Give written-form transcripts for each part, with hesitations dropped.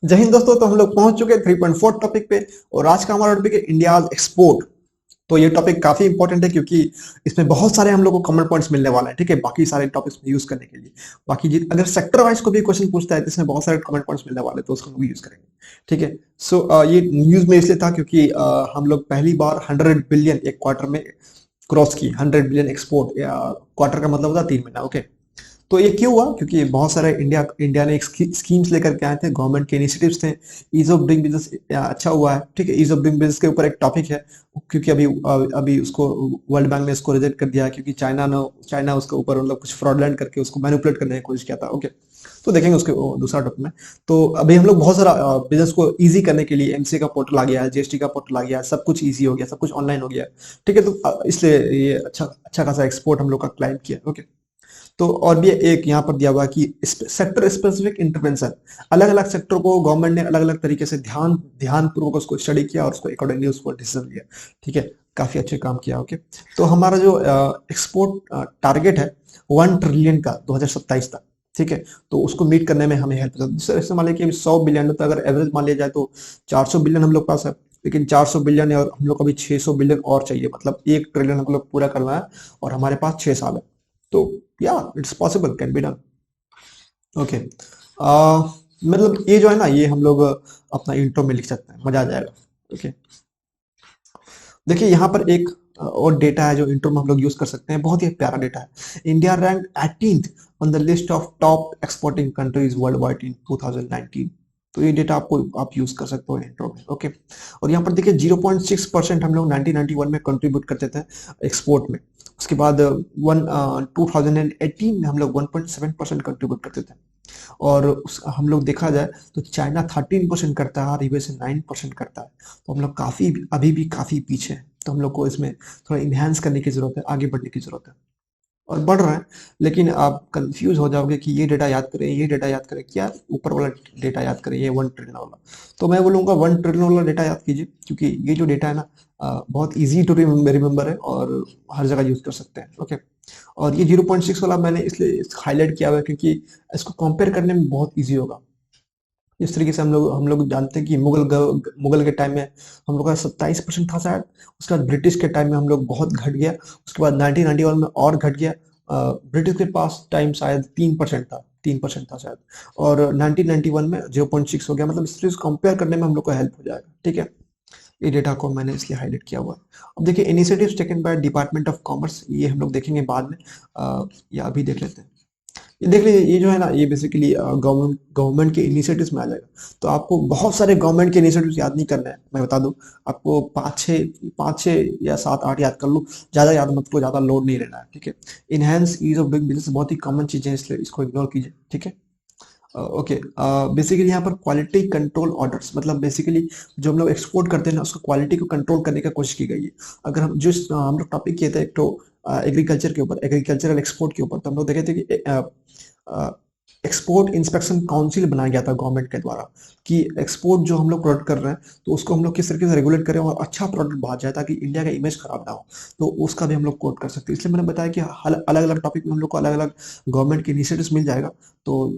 जय हिंद दोस्तों। तो हम लोग पहुंच चुके हैं 3.4 टॉपिक पे और आज का हमारा टॉपिक है इंडिया एक्सपोर्ट। तो ये टॉपिक काफी इंपॉर्टेंट है क्योंकि इसमें बहुत सारे हम लोग को कॉमन पॉइंट्स मिलने वाले हैं। ठीक है, बाकी सारे टॉपिक्स में यूज करने के लिए बाकी अगर सेक्टर वाइज को भी क्वेश्चन पूछता है तो इसमें बहुत सारे कॉमन पॉइंट्स मिलने वाले हैं, तो उसको हम यूज करेंगे। ठीक है। ये न्यूज में इसलिए था क्योंकि हम लोग पहली बार 100 बिलियन एक क्वार्टर में क्रॉस की। 100 बिलियन एक्सपोर्ट, क्वार्टर का मतलब होता है 3 महीना। ओके। तो ये क्यों हुआ? क्योंकि बहुत सारे इंडिया इंडिया ने एक स्कीम्स लेकर के आए थे, गवर्नमेंट के इनिशिएटिव्स थे। ईज ऑफ डूइंग बिजनेस अच्छा हुआ है। ठीक है, ईज ऑफ डूइंग बिजनेस के ऊपर एक टॉपिक है क्योंकि अभी उसको वर्ल्ड बैंक ने इसको रिजेक्ट कर दिया है क्योंकि चाइना उसके ऊपर मतलब कुछ फ्रॉडलेंट करके उसको मैनिपुलेट करने की कोशिश किया था। ओके। तो देखेंगे उसके दूसरा टॉपिक में। तो अभी हम लोग बहुत सारा बिजनेस को इजी करने के लिए एमसीए का पोर्टल आ गया है, जीएसटी का पोर्टल आ गया है, सब कुछ इजी हो गया, सब कुछ ऑनलाइन हो गया है। ठीक है। तो इसलिए ये अच्छा अच्छा खासा एक्सपोर्ट हम लोग का क्लाइम किया। ओके। तो और भी एक यहाँ पर दिया हुआ है कि सेक्टर स्पेसिफिक इंटरवेंशन। अलग अलग सेक्टर को गवर्नमेंट ने अलग अलग तरीके से ध्यान पूर्वक उसको स्टडी किया और उसको अकॉर्डिंगली उसको डिसीजन लिया। ठीक है, काफी अच्छे काम किया। ओके। तो हमारा जो एक्सपोर्ट टारगेट है 1 ट्रिलियन का 2027 तक। ठीक है। तो उसको मीट करने में हमें हेल्प जैसे मान लिया कि 100 बिलियन, तो अगर एवरेज मान लिया जाए तो 400 बिलियन हम लोग पास है। लेकिन 400 बिलियन है और हम लोग को अभी 600 बिलियन और चाहिए, मतलब 1 ट्रिलियन हम लोग पूरा करना है और हमारे पास 6 साल है। तो या it's possible, can be done. Okay. मतलब ये जो है ना, ये हम लोग अपना इंट्रो में लिख सकते हैं, मजा आ जाएगा। ओके। देखिए यहाँ पर एक और डेटा है जो इंट्रो में हम लोग यूज कर सकते हैं, बहुत ही प्यारा डेटा है। India rank 18th on the list of top exporting countries world wide in 2019। तो ये डेटा आप यूज कर सकते हो इंट्रो में। ओके। और यहाँ पर देखिए 0.6% हम लोग 1991 में कंट्रीब्यूट करते थे एक्सपोर्ट में। उसके बाद 2018 में हम लोग 1.7% कंट्रीब्यूट करते थे। और हम लोग देखा जाए तो चाइना 13% करता है और यूएसए 9% करता है। तो हम लोग काफी अभी भी काफी पीछे हैं। तो हम लोग को इसमें थोड़ा इन्हांस करने की जरूरत है, आगे बढ़ने की जरूरत है और बढ़ रहा है। लेकिन आप कंफ्यूज हो जाओगे कि ये डेटा याद करें, ये डेटा याद करें, क्या ऊपर वाला डेटा याद करें, ये 1 ट्रिलियन वाला। तो मैं बोलूंगा 1 ट्रिलियन वाला डेटा याद कीजिए क्योंकि ये जो डेटा है ना, बहुत इजी टू रिमेम्बर है और हर जगह यूज कर सकते हैं। ओके। और ये 0.6 वाला मैंने इसलिए हाईलाइट किया हुआ है क्योंकि इसको कंपेयर करने में बहुत इजी होगा। इस तरीके से हम लोग जानते हैं कि मुगल के टाइम में हम लोग का 27% था शायद। उसके बाद ब्रिटिश के टाइम में हम लोग बहुत घट गया। उसके बाद 1991 में और घट गया। ब्रिटिश के पास टाइम शायद 3% था, 3% था शायद। और 1991 में 0.6 हो गया। मतलब इस तरह से कंपेयर करने में हम लोग को हेल्प हो जाएगा। ठीक है। ये डेटा को मैंने इसलिए हाईलाइट किया हुआ है। अब देखिए initiatives taken by department of commerce, ये हम लोग देखेंगे बाद में। या अभी देख लेते हैं। ये देख लीजिए, ये जो है ना, ये बेसिकली गवर्नमेंट गवर्नमेंट के इनिशिएटिव्स में आ जाएगा। तो आपको बहुत सारे गवर्नमेंट के इनिशिएटिव्स याद नहीं करना है, मैं बता दूं। आपको पाँच छः या सात आठ याद कर लो, ज्यादा याद मत करो, ज्यादा लोड नहीं लेना है। ठीक है। Enhance ease of doing business बहुत ही कॉमन चीजें हैं, इसलिए इसको इग्नोर कीजिए। ठीक है। ओके। बेसिकली यहाँ पर क्वालिटी कंट्रोल ऑर्डर्स, मतलब बेसिकली जो हम लोग एक्सपोर्ट करते हैं ना, उसको क्वालिटी को कंट्रोल करने की कोशिश की गई है। अगर हम लोग टॉपिक किए थे एक तो एग्रीकल्चर के ऊपर, एग्रीकल्चरल एक्सपोर्ट के ऊपर, तो हम लोग देखे थे कि एक्सपोर्ट इंस्पेक्शन काउंसिल बनाया गया था गवर्नमेंट के द्वारा कि एक्सपोर्ट जो हम लोग प्रोडक्ट कर रहे हैं तो उसको हम लोग किस तरीके से रेगुलेट करें और अच्छा प्रोडक्ट बाहर जाए ताकि इंडिया का इमेज खराब ना हो। तो उसका भी हम लोग कोट कर सकते हैं। इसलिए मैंने बताया कि अलग अलग टॉपिक में हम लोग को अलग अलग गवर्नमेंट के इनिशिएटिव्स मिल जाएगा। तो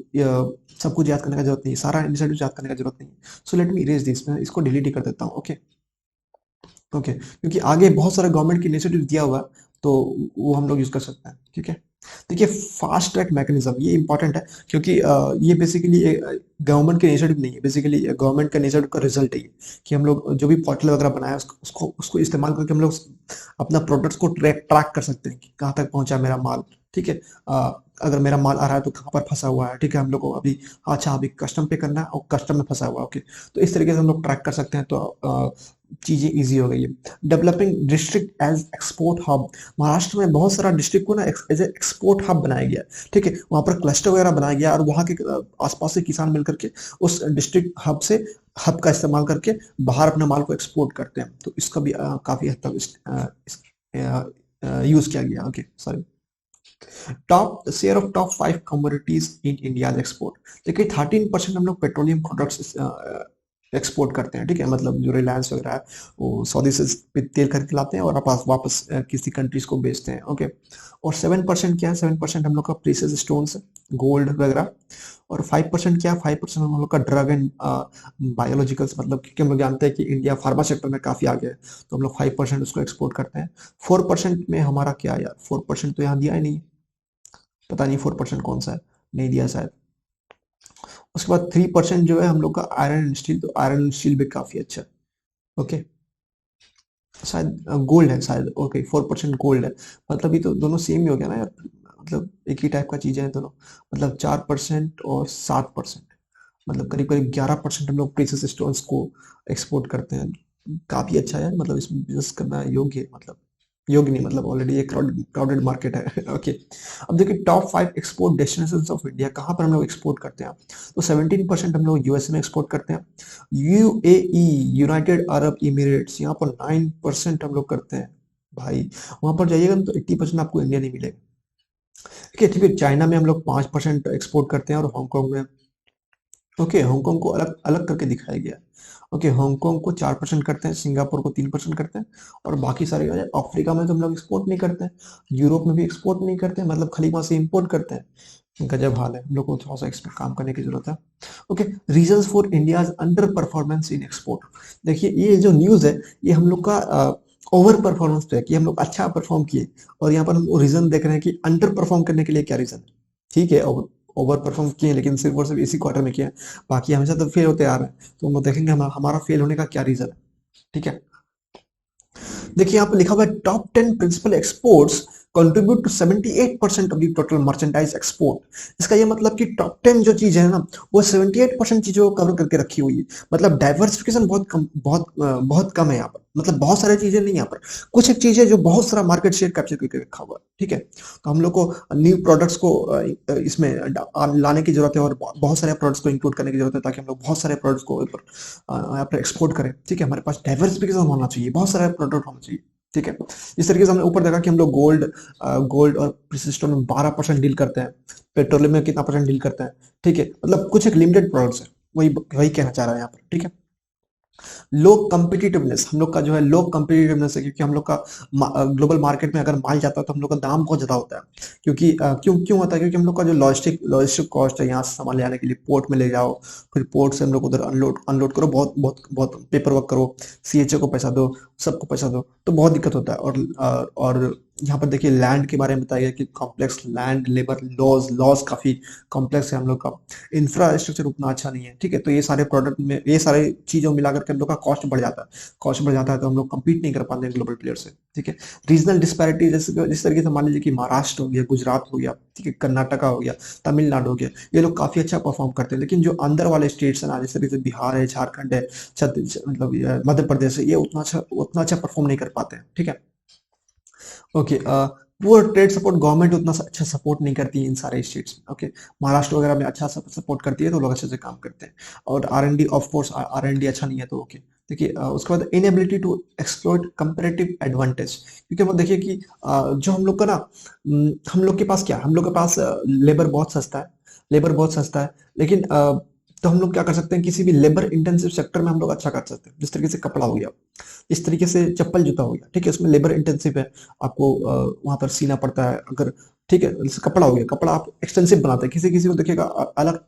सब कुछ याद करने का जरूरत नहीं है, सारा इनिशिएटिव याद करने का जरूरत नहीं है। So let me erase this, मैं इसको डिलीट ही कर देता हूँ। ओके। ओके, क्योंकि आगे बहुत सारा गवर्नमेंट की इनिशिएटिव दिया हुआ है, तो वो हम लोग यूज कर सकते हैं। ठीक है। देखिए फास्ट ट्रैक मैकेनिज्म ये इंपॉर्टेंट है क्योंकि ये बेसिकली गवर्नमेंट के इनिशिएटिव नहीं है, बेसिकली गवर्नमेंट का इनिशिएटिव का रिजल्ट है ये कि हम लोग जो भी पोर्टल वगैरह बनाया उसको इस्तेमाल करके हम लोग अपना प्रोडक्ट्स को ट्रैक कर सकते हैं कि कहाँ तक पहुंचा मेरा माल। ठीक है। अगर मेरा माल आ रहा है तो कहाँ पर फंसा हुआ है। ठीक है। हम लोग को अभी, अच्छा अभी कस्टम पे करना है और कस्टम में फंसा हुआ है। ओके। तो इस तरीके से हम लोग ट्रैक कर सकते हैं। तो चीजें इजी हो गई है। Developing district as export hub, Maharashtra में बहुत सारा डिस्ट्रिक्ट को ना एज एक्सपोर्ट हब बनाया गया है। ठीक है। वहां पर क्लस्टर वगैरह बनाया गया और वहां के आसपास के किसान मिलकर के उस डिस्ट्रिक्ट हब का इस्तेमाल करके बाहर अपने माल को एक्सपोर्ट करते हैं। तो इसका भी काफी हद तक यूज किया गया। Okay, sorry. Top share of top 5 commodities in India export. देखिए 13% हम लोग पेट्रोलियम प्रोडक्ट्स एक्सपोर्ट करते हैं, ठीक है। मतलब जो रिलायंस वगैरह है वो सऊदी से तेल खरीद के लाते हैं और वापस वापस किसी कंट्रीज को बेचते हैं, ओके। और 7% क्या है, 7% हम लोग का प्रीशियस स्टोन्स, गोल्ड वगैरह। और 5% क्या है, 5% हम लोग का ड्रग एंड बायोलॉजिकल्स, मतलब क्योंकि हम लोग जानते हैं कि इंडिया फार्मा सेक्टर में काफी आगे है, तो हम लोग 5% उसको एक्सपोर्ट करते हैं। 4% में हमारा क्या है यार, 4% तो यहाँ दिया ही नहीं, पता नहीं 4% कौन सा है, नहीं दिया शायद। उसके बाद 3% जो है हम लोग का आयरन एंड स्टील, तो आयरन एंड स्टील भी काफी अच्छा है, ओके। शायद गोल्ड है शायद, ओके 4% गोल्ड है। मतलब ये तो दोनों सेम ही हो गया ना यार, मतलब एक ही टाइप का चीजें हैं दोनों। मतलब 4% और 7%, मतलब करीब करीब 11% हम लोग प्रेसियस स्टोन्स को एक्सपोर्ट करते हैं। काफी अच्छा है, मतलब इसमें बिजनेस करना योग्य है, मतलब योग्य नहीं, मतलब ऑलरेडी एक क्राउडेड मार्केट है ओके। अब देखिए top 5 export destinations of India, कहाँ पर हम लोग एक्सपोर्ट करते हैं। तो 17% हम लोग यूएसए में एक्सपोर्ट करते हैं। यूएई, यूनाइटेड अरब इमिरेट्स, यहाँ पर 9% हम लोग करते हैं भाई। वहां पर जाइएगा ना तो 80% आपको इंडिया नहीं मिलेगा, ठीक है। ठीक है, चाइना में हम लोग 5% एक्सपोर्ट करते हैं और हांगकांग में, ओके, हांगकांग को अलग अलग करके दिखाया गया है। ओके, हांगकांग को 4% करते हैं, सिंगापुर को 3% करते हैं, और बाकी सारे अफ्रीका में तो हम लोग एक्सपोर्ट नहीं करते हैं, यूरोप में भी एक्सपोर्ट नहीं करते हैं, मतलब खाली वहां से इंपोर्ट करते हैं। गजब हाल है, हम लोग को थोड़ा सा इस पर काम करने की जरूरत है। Okay, reasons for India's under performance in export. देखिए ये जो न्यूज है ये हम लोग का ओवर परफॉर्मेंस पे है, कि हम लोग अच्छा परफॉर्म किए, और यहाँ पर हम रीजन देख रहे हैं कि अंडर परफॉर्म करने के लिए क्या रीजन है। ठीक है, ओवर परफॉर्म किए लेकिन सिर्फ और सिर्फ इसी क्वार्टर में किया है, बाकी हमेशा तो फेल होते आ रहे हैं। तो हम लोग देखेंगे हमारा फेल होने का क्या रीजन है, ठीक है। देखिए यहाँ पे लिखा हुआ है top 10 principal exports contribute to 78% of the total merchandise export. इसका ये मतलब कि टॉप 10 जो चीज है ना, वो 78% चीजों को कवर करके रखी हुई है। मतलब डाइवर्सिफिकेशन बहुत कम, बहुत कम है यहाँ पर, मतलब बहुत सारी चीजें नहीं यहाँ पर, कुछ एक चीज है जो बहुत सारा मार्केट शेयर कैप्चर करके रखा हुआ है, ठीक है। तो हम लोग को न्यू प्रोडक्ट्स को इसमें लाने की जरूरत है, और बहुत सारे प्रोडक्ट्स को इंक्लूड करने की जरूरत है, ताकि हम लोग बहुत सारे प्रोडक्ट्स को यहाँ पर एक्सपोर्ट करें, ठीक है। हमारे पास डाइवर्सिफिकेशन होना चाहिए, बहुत सारे प्रोडक्ट होना चाहिए, ठीक है। इस तरीके से हमने ऊपर देखा कि हम लोग गोल्ड और प्रेसियस स्टोन में 12% डील करते हैं, पेट्रोलियम में कितना परसेंट डील करते हैं, ठीक है। मतलब कुछ एक लिमिटेड प्रोडक्ट्स है, वही वही कहना चाह रहा है यहाँ पर, ठीक है। लो कम्पिटिटिवनेस, हम लोग का जो है लो कम्पिटिटिवनेस है, क्योंकि हम लोग का ग्लोबल मार्केट में अगर माल जाता है तो हम लोग का दाम बहुत ज्यादा होता है। क्योंकि क्यों क्यों होता है, क्योंकि हम लोग का जो लॉजिस्टिक कॉस्ट है, यहाँ से सामान ले आने के लिए पोर्ट में ले जाओ, फिर पोर्ट से हम लोग उधर अनलोड अनलोड करो, बहुत बहुत बहुत पेपर वर्क करो, सीएचओ को पैसा दो, सबको पैसा दो, तो बहुत दिक्कत होता है। और यहाँ पर देखिए लैंड के बारे में बताया कि complex land labour laws laws काफी कॉम्प्लेक्स है हम लोग का, इंफ्रास्ट्रक्चर उतना अच्छा नहीं है, ठीक है। तो ये सारे प्रोडक्ट में ये सारे चीजों मिला करके हम लोग का कॉस्ट बढ़ जाता है, कॉस्ट बढ़ जाता है तो हम लोग compete नहीं कर पाते हैं ग्लोबल प्लेयर से, ठीक है। रीजनल डिस्पैरिटी, जैसे जिस तरीके से मान लीजिए कि महाराष्ट्र हो गया, गुजरात हो गया, ठीक है, कर्नाटका हो गया, तमिलनाडु हो गया, ये लोग काफी अच्छा परफॉर्म करते हैं, लेकिन जो अंदर वाले स्टेट्स हैं ना, जैसे तरीके से बिहार है, झारखंड है, मतलब मध्य प्रदेश है, ये उतना अच्छा परफॉर्म नहीं कर पाते हैं, ठीक है। Okay, poor trade support, government उतना अच्छा सपोर्ट नहीं करती है इन सारे स्टेट्स में, ओके। महाराष्ट्र वगैरह में अच्छा सपोर्ट करती है, तो लोग अच्छे से काम करते हैं। और R and D, of course R and D अच्छा नहीं है, तो ओके। देखिए उसके बाद inability to exploit comparative advantage, क्योंकि वो देखिए कि जो हम लोग का ना, हम लोग के पास क्या है? हम लोग के पास लेबर बहुत सस्ता है, लेबर बहुत सस्ता है, लेकिन तो हम लोग क्या कर सकते हैं, किसी भी लेबर इंटेंसिव सेक्टर में हम लोग अच्छा कर सकते हैं, जिस तरीके से कपड़ा हो गया, इस तरीके से चप्पल जूता हो गया, ठीक है, उसमें लेबर इंटेंसिव है, आपको वहां पर सीना पड़ता है अगर, ठीक है। जैसे कपड़ा हो गया, कपड़ा आप एक्सटेंसिव बनाते हैं, किसी किसी को देखिएगा अलग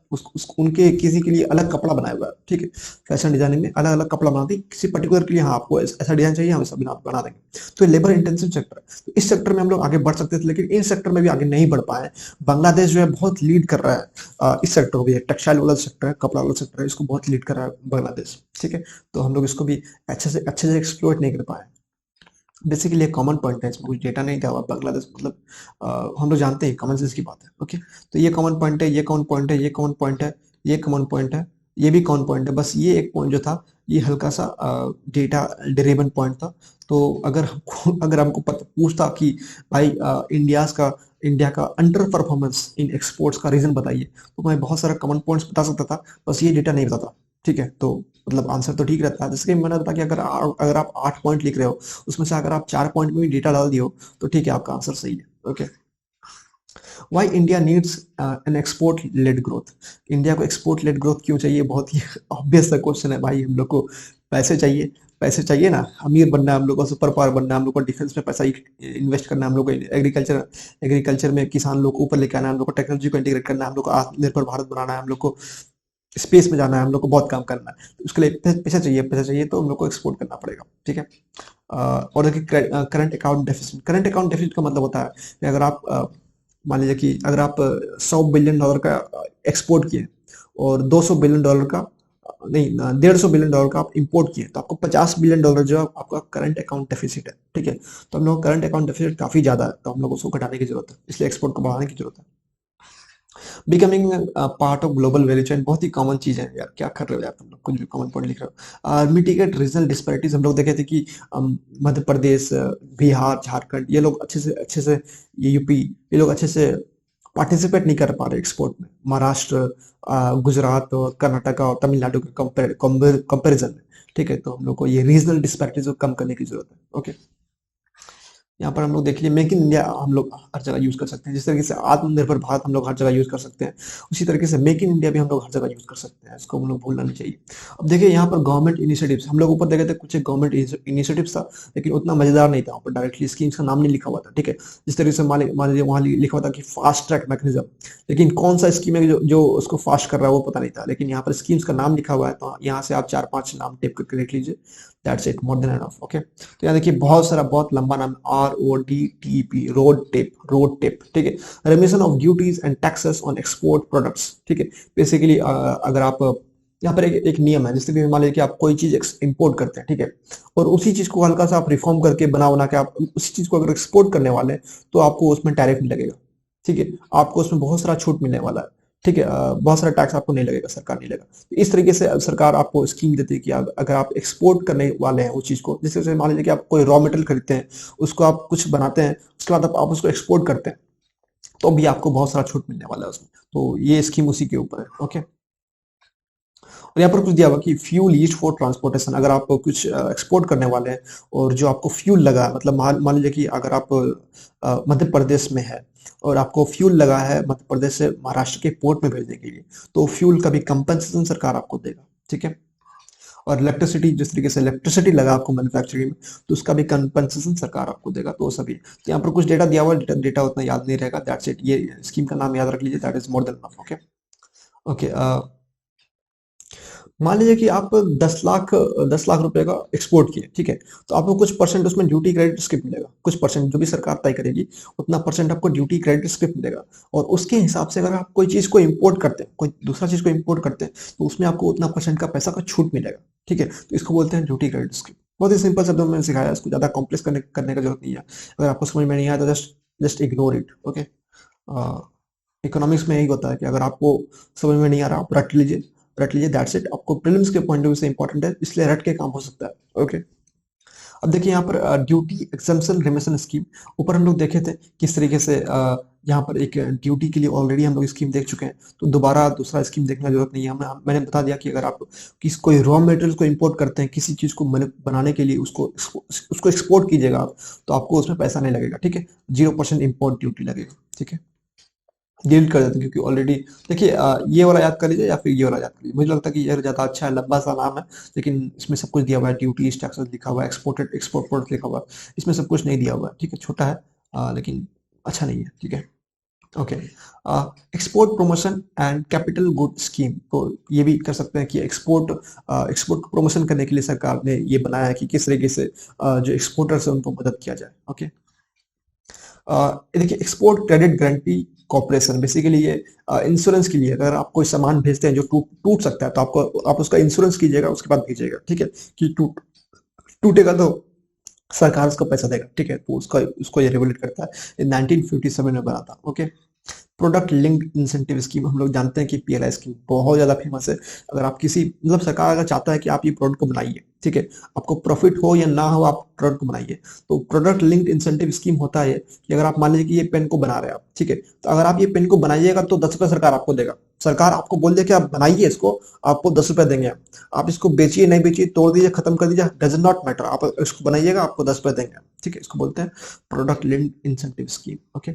उनके किसी के लिए अलग कपड़ा बनाया हुआ है, ठीक है। फैशन डिजाइनिंग में अलग अलग कपड़ा बनाते हैं, किसी पर्टिकुलर के लिए, हाँ आपको ऐसा डिजाइन चाहिए, हम ऐसा बना देंगे। तो लेबर इंटेंसिव सेक्टर है, तो इस सेक्टर में हम लोग आगे बढ़ सकते थे, लेकिन इन सेक्टर में भी आगे नहीं बढ़ पाए। बांग्लादेश जो है बहुत लीड कर रहा है इस सेक्टर को भी, टेक्सटाइल वाला सेक्टर है, कपड़ा वाला सेक्टर है, इसको बहुत लीड कर रहा है बांग्लादेश, ठीक है। तो हम लोग इसको भी अच्छे से एक्सप्लोइट नहीं कर पाए। बेसिकली एक कॉमन पॉइंट है, इसमें कुछ डेटा नहीं दिया हुआ, बांग्लादेश मतलब हम लोग जानते हैं, कॉमन सेंस की बात है, ओके। तो ये कॉमन पॉइंट है, ये कॉमन पॉइंट है, ये कॉमन पॉइंट है, ये कॉमन पॉइंट है, ये भी कॉमन पॉइंट है, बस ये एक पॉइंट जो था, ये हल्का सा डेटा डेरिवेशन पॉइंट था। तो अगर हमको पूछता कि भाई इंडिया का अंडर परफॉर्मेंस इन एक्सपोर्ट्स का रीजन बताइए, तो मैं बहुत सारा कॉमन पॉइंट्स बता सकता था, बस ये डेटा नहीं बताता, ठीक है। तो मतलब आंसर तो ठीक रहता है, जैसे कि मैंने बताया कि अगर आप 8 पॉइंट लिख रहे हो, उसमें से अगर आप 4 पॉइंट में भी डेटा डाल दियो, तो ठीक है, आपका आंसर सही है, okay. Why India needs an export led growth. India को एक्सपोर्ट लेड ग्रोथ क्यों चाहिए? बहुत ही ऑब्वियस सा क्वेश्चन है भाई। हम लोग को पैसे चाहिए, पैसे चाहिए ना, अमीर बनना है हम लोग को, सुपर पावर बनना है हम लोग को, डिफेंस में पैसा इन्वेस्ट करना है हम लोग को, एग्रीकल्चर एग्रीकल्चर में किसान लोग को ऊपर लेके आना है हम लोग को, टेक्नोलॉजी को इंटीग्रेट करना है हम लोग को, आत्मनिर्भर भारत बनाना है हम लोग को, स्पेस में जाना है हम लोग को, बहुत काम करना है। तो उसके लिए पैसा चाहिए, पैसा चाहिए तो हम लोग को एक्सपोर्ट करना पड़ेगा, ठीक है। और देखिए current account deficit, current account deficit का मतलब होता है कि अगर आप मान लीजिए कि अगर आप $100 बिलियन का एक्सपोर्ट किए और $200 बिलियन का नहीं, $150 बिलियन का आप इंपोर्ट किए, तो आपको $50 बिलियन जो है आपका करंट अकाउंट डेफिसिट है, ठीक है। तो हम लोग करंट अकाउंट डेफिसिट काफी ज्यादा है, तो हम लोग उसको घटाने की जरूरत है, इसलिए एक्सपोर्ट को बढ़ाने की जरूरत है। Becoming part of global value chain, बहुत ही कॉमन चीज है यार, क्या कर रहे हो यार तुम लोग, कुछ भी कॉमन पॉइंट लिख रहे हो। मिटिगेट रीजनल डिस्पैरिटीज, हम लोग देखे थे कि मध्य प्रदेश, बिहार, झारखंड, ये लोग अच्छे से ये यूपी, ये लोग अच्छे से पार्टिसिपेट नहीं कर पा रहे एक्सपोर्ट में। महाराष्ट्र, गुजरात और कर्नाटका और तमिलनाडु के कंपेरिजन में, ठीक है। तो हम लोग को ये रीजनल डिस्पैरिटीज को कम करने की जरूरत है, ओके। यहाँ पर हम लोग देख लिए मेक इन इंडिया हम लोग हर जगह यूज कर सकते हैं, जिस तरीके से आत्मनिर्भर भारत हम लोग हर जगह यूज कर सकते हैं, उसी तरीके से मेक इन इंडिया भी हम लोग हर जगह यूज कर सकते हैं, इसको हम लोग भूलना नहीं चाहिए। अब देखिए यहाँ पर गवर्नमेंट इनिशिएटिव्स, हम लोग ऊपर देखे थे कुछ गवर्नमेंट इनिशिएटिव्स था, लेकिन उतना मजेदार नहीं था, वहाँ पर डायरेक्टली स्कीम्स का नाम नहीं लिखा हुआ था, ठीक है। जिस तरीके से मान लीजिए वहाँ लिखा हुआ था कि फास्ट ट्रैक मैकेनिज्म, लेकिन कौन सा स्कीम है जो उसको फास्ट कर रहा है वो पता नहीं था, लेकिन यहाँ पर स्कीम्स का नाम लिखा हुआ है, तो यहाँ से आप 4-5 नाम टिप करके देख लीजिए, that's it, more than enough, okay. तो यहाँ देखिए बहुत सारा, बहुत लंबा नाम, RODTEP, रोड टेप, ठीक है। रेमिशन of duties and taxes on export products, ठीक है। बेसिकली अगर आप यहाँ पर एक नियम है, जैसे कि मान लीजिए कि आप कोई चीज इंपोर्ट करते हैं, ठीक है, और उसी चीज को हल्का सा आप रिफॉर्म करके बना के आप उसी चीज को अगर एक्सपोर्ट करने वाले हैं, तो आपको उसमें टैरिफ नहीं लगेगा, ठीक है। आपको उसमें बहुत सारा छूट मिलने वाला है, ठीक है। बहुत सारा टैक्स आपको नहीं लगेगा, सरकार नहीं लगेगा। तो इस तरीके से सरकार आपको स्कीम देती है कि अगर आप एक्सपोर्ट करने वाले हैं उस चीज को, जैसे मान लीजिए कि आप कोई रॉ मटेरियल खरीदते हैं, उसको आप कुछ बनाते हैं, उसके बाद आप उसको एक्सपोर्ट करते हैं, तो भी आपको बहुत सारा छूट मिलने वाला है उसमें। तो ये स्कीम उसी के ऊपर है, ओके। और यहाँ पर कुछ दिया हुआ कि फ्यूल यूज्ड फॉर ट्रांसपोर्टेशन, अगर आप कुछ एक्सपोर्ट करने वाले हैं और जो आपको फ्यूल लगा है, मतलब मान लीजिए कि अगर आप मध्य प्रदेश में है और आपको फ्यूल लगा है मध्य प्रदेश से महाराष्ट्र के पोर्ट में भेजने के लिए, तो फ्यूल का भी कंपनसेशन सरकार आपको देगा, ठीक है। और इलेक्ट्रिसिटी, जिस तरीके से इलेक्ट्रिसिटी लगा आपको मैन्युफैक्चरिंग में, तो उसका भी कंपनसेशन सरकार आपको देगा, तो सभी। तो यहाँ पर कुछ डेटा दिया हुआ है, डेटा उतना याद नहीं रहेगा, दैट्स इट। ये स्कीम का नाम याद रख लीजिए, that is more than enough, okay. Okay, मान लीजिए कि आप 10 लाख रुपए का एक्सपोर्ट किए, ठीक है। तो आपको कुछ परसेंट उसमें ड्यूटी क्रेडिट स्किप मिलेगा, कुछ परसेंट जो भी सरकार तय करेगी, उतना परसेंट आपको ड्यूटी क्रेडिट स्किप मिलेगा। और उसके हिसाब से अगर आप कोई चीज को इंपोर्ट करते हैं, कोई दूसरा चीज को इंपोर्ट करते हैं, तो उसमें आपको उतना परसेंट का पैसा का छूट मिलेगा, ठीक है। तो इसको बोलते हैं ड्यूटी क्रेडिट स्किप। बहुत ही सिंपल शब्दों में सिखाया है, इसको ज्यादा कॉम्प्लेक्स करने का जरूरत नहीं है। अगर आपको समझ में नहीं आया तो just just ignore it, okay. Economics में यही होता है कि अगर आपको समझ में नहीं आ रहा, आप रट लीजिए, दैट्स इट। आपको प्रीलिम्स के पॉइंट ऑफ व्यू से इंपॉर्टेंट है, इसलिए रट के काम हो सकता है, ओके। अब देखिए यहाँ पर ड्यूटी एग्जम्पशन रिमिशन स्कीम, ऊपर हम लोग देखे थे किस तरीके से यहाँ पर एक ड्यूटी के लिए ऑलरेडी हम लोग स्कीम देख चुके हैं, तो दोबारा दूसरा स्कीम देखने की जरूरत नहीं है। मैंने बता दिया कि अगर आप कोई रॉ मटेरियल को इंपोर्ट करते हैं, किसी चीज को बनाने के लिए उसको एक्सपोर्ट कीजिएगा आप, तो आपको उसमें पैसा नहीं लगेगा, ठीक है। 0% इम्पोर्ट ड्यूटी लगेगा, ठीक है। डिलीट कर देते हैं क्योंकि ऑलरेडी, देखिए ये वाला याद कर लीजिए या फिर ये वाला याद कर लीजिए, मुझे लगता है कि ये ज्यादा अच्छा है, लंबा सा नाम है, लेकिन इसमें सब कुछ दिया हुआ है, ड्यूटी टैक्सेस लिखा हुआ है, एक्सपोर्ट प्रोडक्ट लिखा हुआ है, इसमें सब कुछ नहीं दिया हुआ है, ठीक है। छोटा है, लेकिन अच्छा नहीं है, ठीक है, okay. Export promotion and capital good scheme, तो ये भी कर सकते हैं कि एक्सपोर्ट प्रमोशन करने के लिए सरकार ने ये बनाया है कि किस तरीके से जो एक्सपोर्टर्स है उनको मदद किया जाए, ओके। देखिए export credit guarantee corporation, basically ये इंश्योरेंस के लिए, अगर आप कोई सामान भेजते हैं जो टूट सकता है, तो आप उसका इंश्योरेंस कीजिएगा, उसके बाद भेजिएगा, ठीक है। कि टूटेगा तो सरकार उसको पैसा देगा, ठीक है। तो उसका उसको ये रेगुलेट करता है, ये 1957 में बना था, okay. Product linked incentive scheme, हम लोग जानते हैं कि PLI स्कीम बहुत ज्यादा फेमस है। अगर आप किसी, मतलब सरकार अगर चाहता है कि आप ये प्रोडक्ट को बनाइए, ठीक है, आपको प्रॉफिट हो या ना हो, आप प्रोडक्ट को बनाइए, तो प्रोडक्ट लिंक्ड इंसेंटिव स्कीम होता है कि अगर आप मान लीजिए कि ये पेन को बना रहे हैं आप, ठीक है, तो अगर आप ये पेन को बनाइएगा तो 10 रुपए सरकार आपको देगा। सरकार आपको बोल दे कि आप बनाइए इसको, आपको 10 रुपए देंगे। आप इसको बेचिए नहीं बेचिए, तोड़ दीजिए, खत्म कर दीजिए, डज नॉट मैटर, आप इसको बनाइएगा, आपको 10 रुपए देंगे, ठीक है। इसको बोलते हैं product linked incentive scheme, okay.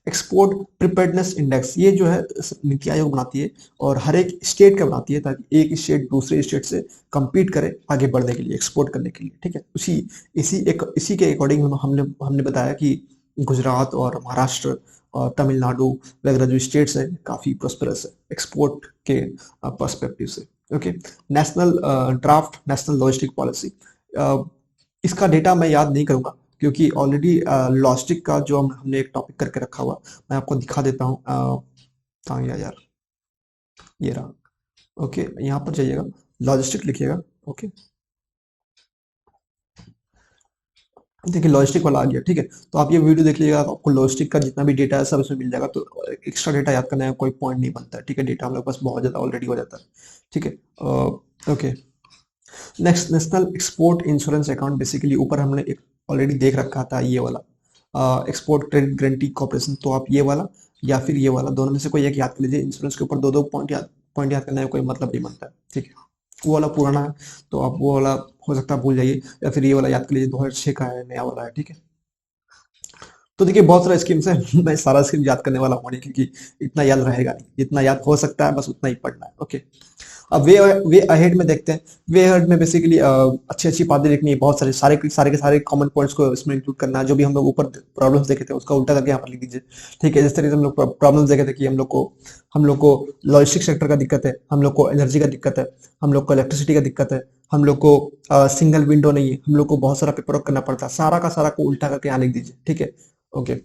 Export preparedness index, ये जो है नीति आयोग बनाती है और हर एक स्टेट का बनाती है ताकि एक स्टेट दूसरे स्टेट से compete करे आगे बढ़ने के लिए, एक्सपोर्ट करने के लिए, ठीक है। इसी के अकॉर्डिंग हमने हमने बताया कि गुजरात और महाराष्ट्र और तमिलनाडु वगैरह जो स्टेट्स है काफी प्रोस्पेरस है एक्सपोर्ट के पर्सपेक्टिव से। Okay, national draft national logistic policy, इसका डेटा मैं याद नहीं करूंगा क्योंकि ऑलरेडी लॉजिस्टिक का जो हमने एक टॉपिक करके रखा हुआ, मैं आपको दिखा देता हूँ। कहाँ गया यार, ये रहा। ओके, यहाँ पर जाइएगा, लॉजिस्टिक लिखिएगा। ओके, देखिए लॉजिस्टिक वाला आ गया, ठीक है। तो आप ये वीडियो देख लीजिएगा, तो आपको लॉजिस्टिक का जितना भी डेटा है सब इसमें मिल जाएगा, तो एक्स्ट्रा डेटा याद करने का कोई पॉइंट नहीं बनता है, ठीक है। डेटा हम लोग पास बहुत ज्यादा ऑलरेडी हो जाता है, ठीक है। Okay, next national export insurance account, basically ऊपर हमने एक ऑलरेडी देख रखा था ये वाला एक्सपोर्ट क्रेडिट गारंटी कॉर्पोरेशन, तो आप ये वाला या फिर ये वाला दोनों में से कोई एक याद कर लीजिए। इंश्योरेंस के ऊपर दो दो पॉइंट याद करने का कोई मतलब नहीं बनता है, ठीक है। वो वाला पुराना है तो आप वो वाला हो सकता है भूल जाइए, या फिर ये वाला याद कर लीजिए 2006 का है, नया वाला है, ठीक है। तो देखिए बहुत सारा स्कीम्स है मैं सारा स्कीम याद करने वाला हूँ नहीं, क्योंकि इतना याद रहेगा नहीं, जितना याद हो सकता है बस उतना ही पढ़ना है। ओके, अब वे अहेड में देखते हैं। वे अहेड में बेसिकली अच्छी अच्छी बातें लिखनी है, बहुत सारे के सारे कॉमन पॉइंट्स को इसमें इंक्लूड करना है। जो भी हम लोग ऊपर प्रॉब्लम्स देखे थे उसका उल्टा करके यहाँ पर लिख दीजिए, ठीक है। जिस तरीके से हम लोग प्रॉब्लम्स देखे थे कि हम लोग को लॉजिस्टिक सेक्टर का दिक्कत है, हम लोग को एनर्जी का दिक्कत है, हम लोग को इलेक्ट्रिसिटी का दिक्कत है, हम लोग को सिंगल विंडो नहीं है, हम लोग को बहुत सारा पेपर वर्क करना पड़ता है, सारा का सारा को उल्टा करके यहाँ लिख दीजिए, ठीक है। ओके,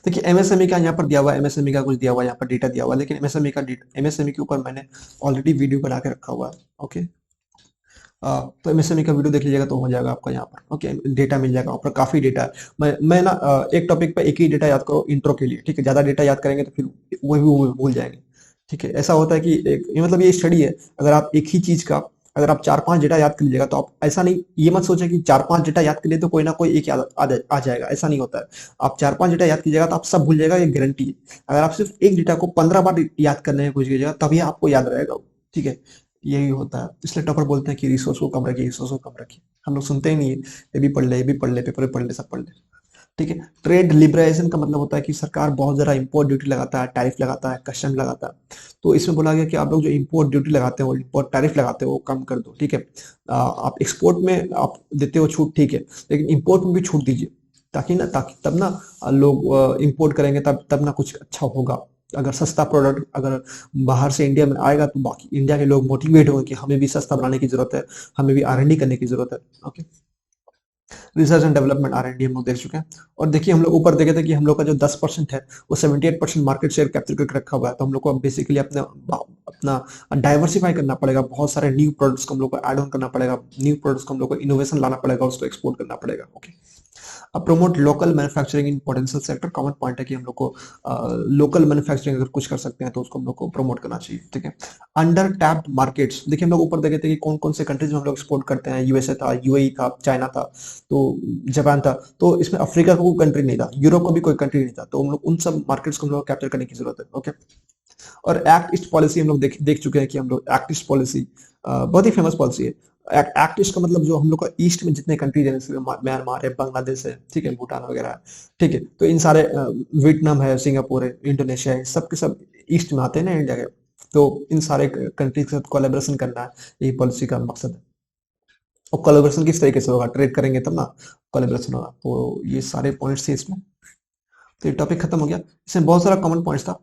देखिए एमएसएमई का यहाँ पर दिया हुआ है, एमएसएमई का कुछ दिया हुआ है, यहाँ पर डेटा दिया हुआ है, लेकिन एमएसएमई के ऊपर मैंने ऑलरेडी वीडियो बना के रखा हुआ है। ओके, तो एमएसएमई का वीडियो देख लीजिएगा तो हो जाएगा आपका यहाँ पर। ओके, डेटा मिल जाएगा, वहाँ पर काफी डेटा है। मैं ना एक टॉपिक पे एक ही डेटा याद करो इंट्रो के लिए, ठीक है। ज्यादा डेटा याद करेंगे तो फिर वही वो भूल जाएंगे, ठीक है। ऐसा होता है कि एक मतलब ये स्टडी है, अगर आप एक ही चीज का अगर आप 4-5 डेटा याद कर लीजिएगा तो आप ऐसा नहीं, ये मत सोचे कि 4-5 डेटा याद कर लिए तो कोई ना कोई एक याद आ जाएगा, ऐसा नहीं होता है। आप 4-5 डेटा याद कीजिएगा तो आप सब भूल जाएगा, ये गारंटी है। अगर आप सिर्फ एक डेटा को 15 बार याद करने की कोशिश कीजिएगा तभी आपको याद रहेगा वो, ठीक है। यही होता है, इसलिए टॉपर बोलते हैं कि रिसोर्स को कम रखिए, रिसोर्स को कम रखिए। हम लोग सुनते ही नहीं है, ये भी पढ़ ले, ये भी पढ़ ले, पेपर भी पढ़ ले, सब पढ़ ले, ठीक है। ट्रेड लिबरलाइजेशन का मतलब होता है कि सरकार बहुत ज़्यादा इंपोर्ट ड्यूटी लगाता है, टैरिफ लगाता है, कस्टम लगाता है। तो इसमें बोला गया कि आप लोग जो इंपोर्ट ड्यूटी लगाते हो, इंपोर्ट टैरिफ लगाते हो, वो कम कर दो, ठीक है। आप एक्सपोर्ट में आप देते हो छूट, ठीक है, लेकिन इंपोर्ट में भी छूट दीजिए, ताकि तब ना लोग इंपोर्ट करेंगे, तब ना कुछ अच्छा होगा। अगर सस्ता प्रोडक्ट अगर बाहर से इंडिया में आएगा तो बाकी इंडिया के लोग मोटिवेट होंगे कि हमें भी सस्ता बनाने की जरूरत है, हमें भी R&D करने की जरूरत है। Okay, research and development R&D हम लोग देख चुके हैं। और देखिए हम लोग ऊपर देखे थे कि हम लोग का जो 10% है वो 78% मार्केट शेयर कैप्चर करके रखा हुआ है। तो हम लोग को बेसिकली अपना अपना डाइवर्सिफाई करना पड़ेगा, बहुत सारे न्यू प्रोडक्ट्स को हम लोग को ऐड ऑन करना पड़ेगा, न्यू प्रोडक्ट्स को हम लोग को इनोवेशन लाना पड़ेगा, उसको एक्सपोर्ट करना पड़ेगा। ओके, अब promote local manufacturing in potential sector, common point है कि हम लोग को लोकल मैन्युफैक्चरिंग अगर कुछ कर सकते हैं तो उसको हम लोग को प्रमोट करना चाहिए, ठीक है। अंडर टैप्ड मार्केट्स, देखिए हम लोग ऊपर देखे थे कि कौन कौन से कंट्रीज में हम लोग एक्सपोर्ट करते हैं। यूएसए था, यूएई था, चाइना था, तो जापान था। तो इसमें अफ्रीका का कोई कंट्री नहीं था, यूरोप का भी कोई कंट्री नहीं था, तो हम लोग उन सब मार्केट्स को हम लोग कैप्चर करने की जरूरत है। ओके, और एक्ट ईस्ट पॉलिसी हम लोग देख चुके हैं कि हम लोग एक्ट ईस्ट पॉलिसी बहुत ही फेमस पॉलिसी है। एक्ट ईस्ट का मतलब जो हम लोग का ईस्ट में जितने कंट्रीज है, जैसे म्यांमार है, बांग्लादेश है, ठीक है, भूटान वगैरह है, ठीक है। तो इन सारे वियतनाम है, सिंगापुर है, इंडोनेशिया है, सब के सब ईस्ट में आते हैं ना इंडिया के। तो इन सारे कंट्रीज के साथ कोलेबोरेशन करना है, यही पॉलिसी का मकसद है। और कोलेबोरेशन किस तरीके से होगा, ट्रेड करेंगे तब ना कोलेबोरेशन होगा। तो ये सारे पॉइंट्स थे इसमें। तो ये टॉपिक खत्म हो गया, इसमें बहुत सारा कॉमन पॉइंट्स था।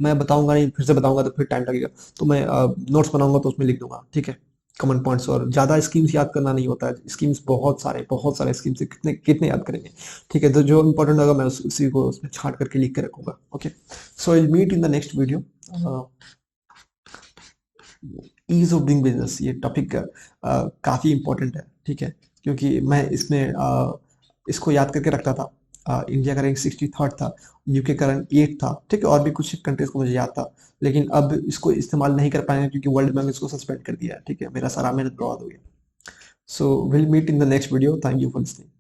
मैं बताऊंगा नहीं, फिर से बताऊंगा तो फिर टाइम लगेगा, तो मैं नोट्स बनाऊंगा तो उसमें लिख दूंगा, ठीक है, कॉमन पॉइंट्स। और ज्यादा स्कीम्स याद करना नहीं होता है, स्कीम्स बहुत सारे स्कीम्स है, कितने कितने याद करेंगे, ठीक है। तो जो इंपॉर्टेंट होगा मैं उसी को उसमें छाट करके लिख के रखूंगा। Okay, so will meet in the next video. Ease of doing business, ये टॉपिक काफी इंपॉर्टेंट है, ठीक है, क्योंकि मैं इसमें इसको याद करके रखता था। इंडिया का रैंक 63rd था, यूके का रैंक 8 था, ठीक है, और भी कुछ कंट्रीज को मुझे याद था, लेकिन अब इसको इस्तेमाल नहीं कर पाएंगे क्योंकि वर्ल्ड बैंक इसको सस्पेंड कर दिया है, ठीक है। मेरा सारा मेहनत बर्बाद हो गया। So will meet in the next video, thank you for listening.